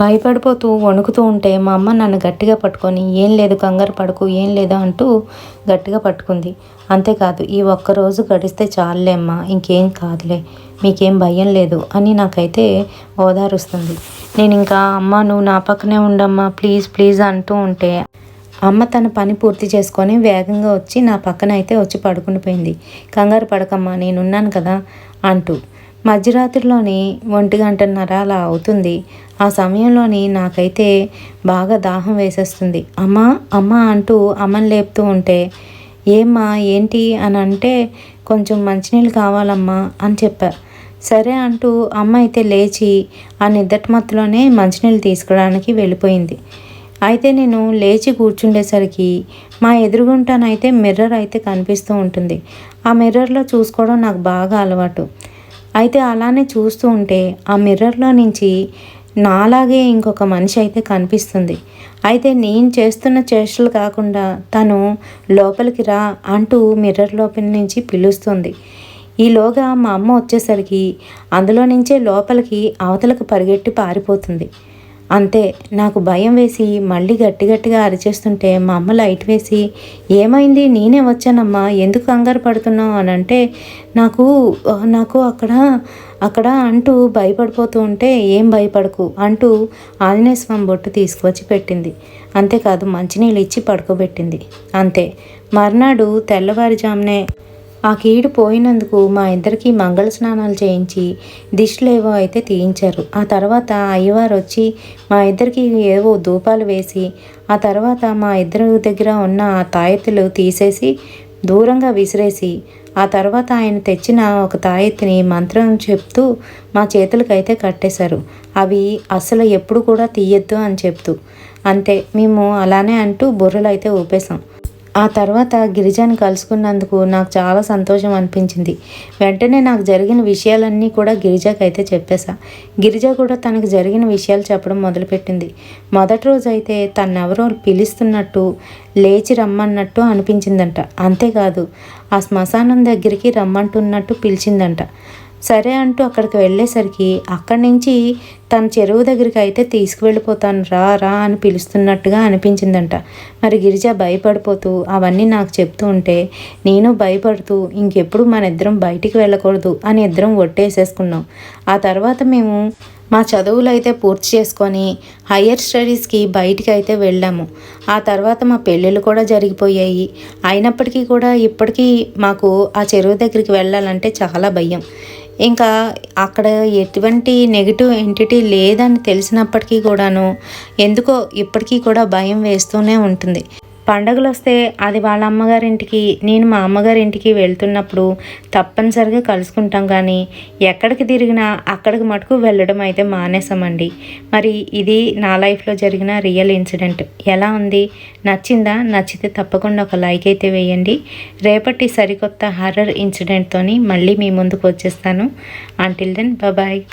భయపడిపోతూ వణుకుతూ ఉంటే మా అమ్మ నన్ను గట్టిగా పట్టుకొని ఏం లేదు కంగారు పడుకు ఏం లేదు అంటూ గట్టిగా పట్టుకుంది. అంతేకాదు ఈ ఒక్కరోజు గడిస్తే చాలులే అమ్మ, ఇంకేం కాదులే, మీకేం భయం లేదు అని నాకైతే ఓదారుస్తుంది. నేను ఇంకా అమ్మ నువ్వు నా పక్కనే ఉండమ్మా ప్లీజ్ ప్లీజ్ అంటూ ఉంటే అమ్మ తన పని పూర్తి చేసుకొని వేగంగా వచ్చి నా పక్కన అయితే వచ్చి పడుకుని పోయింది. కంగారు పడకమ్మా నేనున్నాను కదా అంటూ. మధ్యరాత్రిలోని 1:30 అలా అవుతుంది. ఆ సమయంలోని నాకైతే బాగా దాహం వేసేస్తుంది. అమ్మ అమ్మ అంటూ అమ్మని లేపుతూ ఉంటే, ఏమ్మా ఏంటి అని అంటే, కొంచెం మంచినీళ్ళు కావాలమ్మా అని చెప్పా. సరే అంటూ అమ్మ అయితే లేచి ఆ నిద్దటి మత్తులోనే మంచినీళ్ళు తీసుకురావడానికి వెళ్ళిపోయింది. అయితే నేను లేచి కూర్చుండేసరికి మా ఎదురుగుంటానైతే మిర్రర్ అయితే కనిపిస్తూ ఉంటుంది. ఆ మిర్రర్లో చూసుకోవడం నాకు బాగా అలవాటు. అయితే అలానే చూస్తూ ఉంటే ఆ మిర్రర్లో నుంచి నాలాగే ఇంకొక మనిషి అయితే కనిపిస్తుంది. అయితే నేను చేస్తున్న చేష్టలు కాకుండా తను లోపలికి రా అంటూ మిర్రర్ లోపల నుంచి పిలుస్తుంది. ఈలోగా మా అమ్మ వచ్చేసరికి అందులో నుంచే లోపలికి అవతలకు పరిగెట్టి పారిపోతుంది. అంతే నాకు భయం వేసి మళ్ళీ గట్టిగా అరిచేస్తుంటే మా అమ్మ లైట్ వేసి, ఏమైంది నేనే వచ్చానమ్మా ఎందుకు కంగారు పడుతున్నావు అని అంటే, నాకు అక్కడ అంటూ భయపడిపోతూ ఉంటే, ఏం భయపడకు అంటూ ఆంజనేయ స్వామి బొట్టు తీసుకువచ్చి పెట్టింది. అంతేకాదు మంచినీళ్ళు ఇచ్చి పడుకోబెట్టింది. అంతే మర్నాడు తెల్లవారుజామునే ఆ కీడు పోయినందుకు మా ఇద్దరికి మంగళ స్నానాలు చేయించి దిష్టిలేవో అయితే తీయించారు. ఆ తర్వాత అయ్యవారు వచ్చి మా ఇద్దరికి ఏవో ధూపాలు వేసి ఆ తర్వాత మా ఇద్దరి దగ్గర ఉన్న ఆ తాయెత్తులు తీసేసి దూరంగా విసిరేసి ఆ తర్వాత ఆయన తెచ్చిన ఒక తాయెత్తుని మంత్రం చెప్తూ మా చేతులకైతే కట్టేశారు. అవి అసలు ఎప్పుడు కూడా తీయొద్దు అని చెప్తూ. అంతే మేము అలానే అంటూ బుర్రలు అయితే ఊపేశాం. ఆ తర్వాత గిరిజని కలుసుకున్నందుకు నాకు చాలా సంతోషం అనిపించింది. వెంటనే నాకు జరిగిన విషయాలన్నీ కూడా గిరిజకైతే చెప్పేశా. గిరిజ కూడా తనకు జరిగిన విషయాలు చెప్పడం మొదలుపెట్టింది. మొదటి రోజు అయితే తన్నెవరో పిలుస్తున్నట్టు లేచి రమ్మన్నట్టు అనిపించిందంట. అంతేకాదు ఆ శ్మశానం దగ్గరికి రమ్మంటున్నట్టు పిలిచిందంట. సరే అంటూ అక్కడికి వెళ్ళేసరికి అక్కడి నుంచి తన చెరువు దగ్గరికి అయితే తీసుకువెళ్ళిపోతాను రా రా అని పిలుస్తున్నట్టుగా అనిపించిందంట. మరి గిరిజ భయపడిపోతూ అవన్నీ నాకు చెప్తూ ఉంటే నేను భయపడుతూ ఇంకెప్పుడు మన ఇద్దరం బయటికి వెళ్ళకూడదు అని ఇద్దరం ఒట్టేసేసుకున్నాం. ఆ తర్వాత మేము మా చదువులు అయితే పూర్తి చేసుకొని హయ్యర్ స్టడీస్కి బయటికి అయితే వెళ్ళాము. ఆ తర్వాత మా పెళ్ళిళ్ళు కూడా జరిగిపోయాయి. అయినప్పటికీ కూడా ఇప్పటికీ మాకు ఆ చెరువు దగ్గరికి వెళ్ళాలంటే చాలా భయం. ఇంకా అక్కడ ఎటువంటి నెగిటివ్ ఎంటిటీ లేదని తెలిసినప్పటికీ కూడాను ఎందుకో ఇప్పటికీ కూడా భయం వేస్తూనే ఉంటుంది. పండగలు వస్తే అది వాళ్ళ అమ్మగారింటికి నేను మా అమ్మగారింటికి వెళ్తున్నప్పుడు తప్పనిసరిగా కలుసుకుంటాం. కానీ ఎక్కడికి తిరిగినా అక్కడికి మటుకు వెళ్ళడం అయితే మానేసామండి. మరి ఇది నా లైఫ్లో జరిగిన రియల్ ఇన్సిడెంట్. ఎలా ఉంది? నచ్చిందా? నచ్చితే తప్పకుండా ఒక లైక్ అయితే వేయండి. రేపటి సరికొత్త హర్రర్ ఇన్సిడెంట్తోని మళ్ళీ మీ ముందుకు వచ్చేస్తాను. Until then bye.